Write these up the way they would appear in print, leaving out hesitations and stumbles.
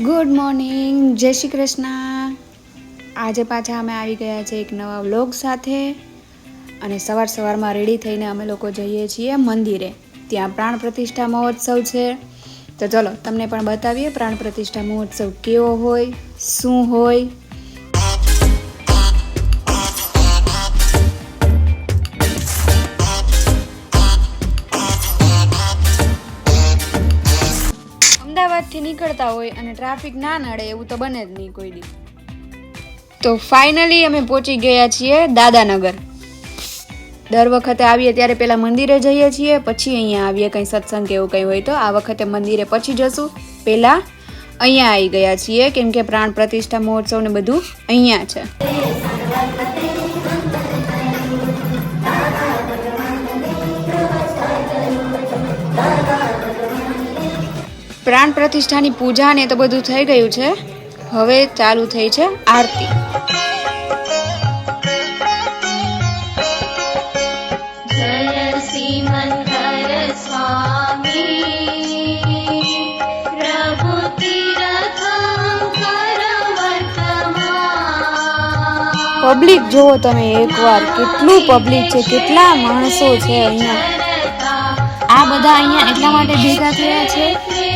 Good morning, જય શ્રી કૃષ્ણ। આજે પાછા અમે આવી ગયા છે એક નવા વ્લોગ સાથે અને સવારમાં રેડી થઈને અમે લોકો જઈએ છીએ મંદિરે। ત્યાં પ્રાણ પ્રતિષ્ઠા મહોત્સવ છે, તો ચલો તમને પણ બતાવીએ પ્રાણ પ્રતિષ્ઠા મહોત્સવ કેવો હોય, શું હોય। અમદાવાદથી નીકળતા હોય અને ટ્રાફિક ના નડે એવું તો બને જ નહીં કોઈ દી। તો ફાઇનલી અમે પહોંચી ગયા છીએ દાદાનગર। દર વખતે આવીએ ત્યારે પહેલા મંદિરે જઈએ છીએ, પછી અહીંયા આવીએ કંઈ સત્સંગ કે એવું કંઈ હોય તો। આ વખતે મંદિરે પછી જશું, પહેલા અહીંયા આવી ગયા છીએ કેમ કે પ્રાણ પ્રતિષ્ઠા મહોત્સવ ને બધું અહીંયા છે। પ્રાણ પ્રતિષ્ઠાની પૂજા ને તો બધું થઈ ગયું છે, હવે ચાલુ થઈ છે આરતી। પબ્લિક જોવો તમે એકવાર, કેટલું પબ્લિક છે, કેટલા માણસો છે અહીંયા। આ બધા અહીંયા એટલા માટે ભેગા થયા છે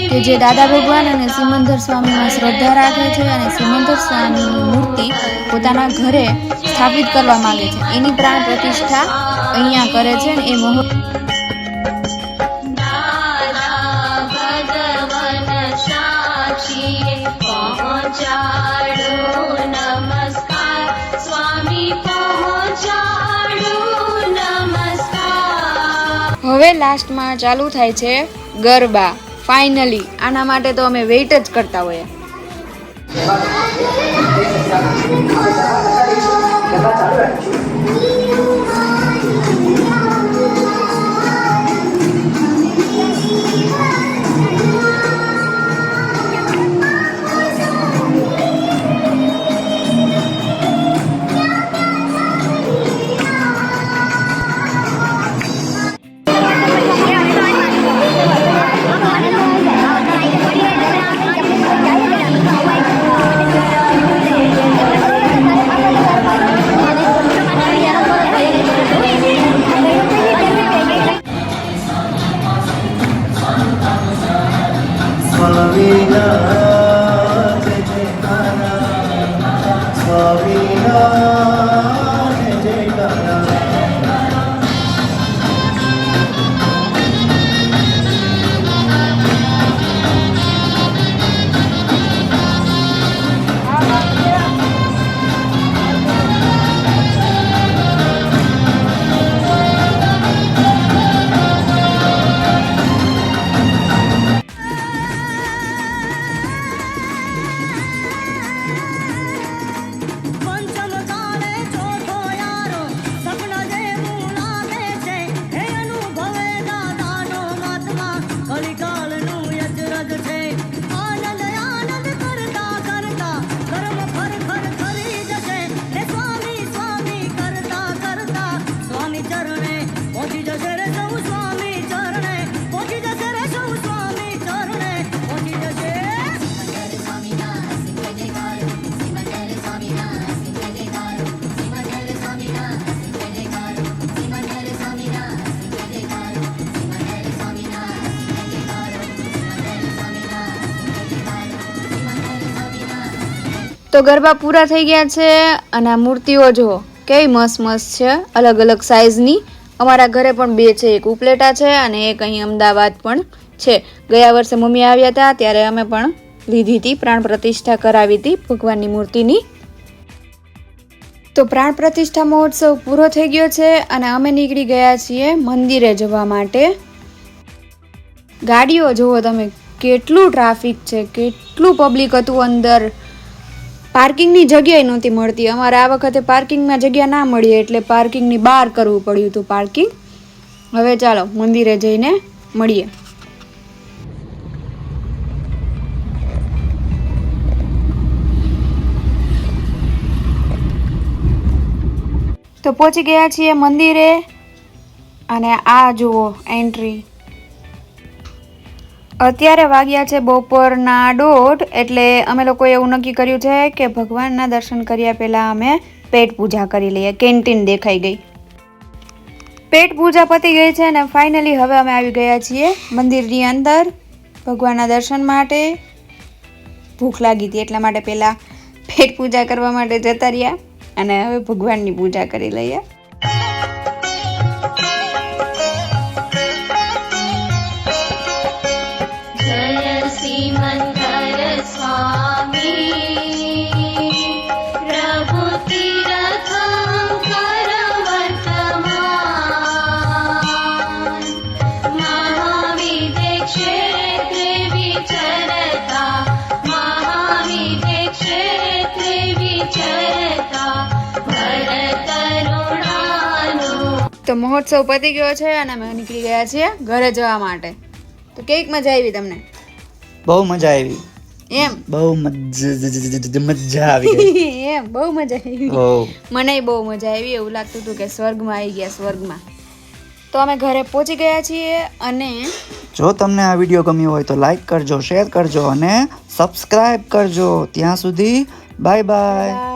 કે જે દાદા ભગવાન અને સિમંદર સ્વામીમાં શ્રદ્ધા રાખે છે અને સિમંદર સ્વામીની મૂર્તિ પોતાના ઘરે સ્થાપિત કરવા માંગે છે, એની પ્રાણ પ્રતિષ્ઠા અહીંયા કરે છે ને એ હવે લાસ્ટમાં ચાલુ થાય છે ગરબા। ફાઇનલી આના માટે તો અમે વેઇટ જ કરતા હોઈએ। તો ગરબા પૂરા થઈ ગયા છે અને આ મૂર્તિઓ જુઓ કેવી મસ્ત મસ્ત છે, અલગ અલગ સાઇઝની। અમારા ઘરે પણ બે છે, એક ઉપલેટા છે અને એક અહીં અમદાવાદ પણ છે। ગયા વર્ષે મમ્મી આવ્યા હતા ત્યારે અમે પણ લીધી હતી, પ્રાણ પ્રતિષ્ઠા કરાવી હતી ભગવાનની મૂર્તિની। તો પ્રાણ પ્રતિષ્ઠા મહોત્સવ પૂરો થઈ ગયો છે અને અમે નીકળી ગયા છીએ મંદિરે જવા માટે। ગાડીઓ જુઓ તમે, કેટલું ટ્રાફિક છે, કેટલું પબ્લિક હતું અંદર। પાર્કિંગની જગ્યાએ નહોતી મળતી, અમારે આ વખતે પાર્કિંગમાં જગ્યા ના મળી એટલે પાર્કિંગની બહાર કરવું પડ્યું હતું પાર્કિંગ। હવે ચાલો મંદિરે જઈને મળીએ। તો પહોંચી ગયા છીએ મંદિરે અને આ જુઓ એન્ટ્રી। અત્યારે વાગ્યા છે બપોરના 1:30, એટલે અમે લોકોએ એવું નક્કી કર્યું છે કે ભગવાનના દર્શન કર્યા પહેલાં અમે પેટ પૂજા કરી લઈએ. કેન્ટીન દેખાઈ ગઈ. પેટ પૂજા પતી ગઈ છે અને ફાઇનલી હવે અમે આવી ગયા છીએ મંદિરની અંદર ભગવાનના દર્શન માટે. ભૂખ લાગી હતી એટલા માટે પહેલાં પેટ પૂજા કરવા માટે જતા રહ્યા અને હવે ભગવાનની પૂજા કરી લઈએ. તો મહોત્સવ પતી ગયો છે અને અમે નીકળી ગયા છીએ ઘરે જવા માટે. તો કેવી મજા આવી તમને? બહુ મજા આવી. એમ? બહુ મજા આવી. એમ? બહુ મજા આવી. મને બહુ મજા આવી. એવું લાગતું હતું કે સ્વર્ગમાં આવી ગયા, સ્વર્ગમાં. તો અમે ઘરે પહોંચી ગયા છીએ અને જો તમને આ વિડીયો ગમ્યો હોય તો લાઈક કરજો, શેર કરજો અને સબસ્ક્રાઇબ કરજો. ત્યાં સુધી બાય બાય.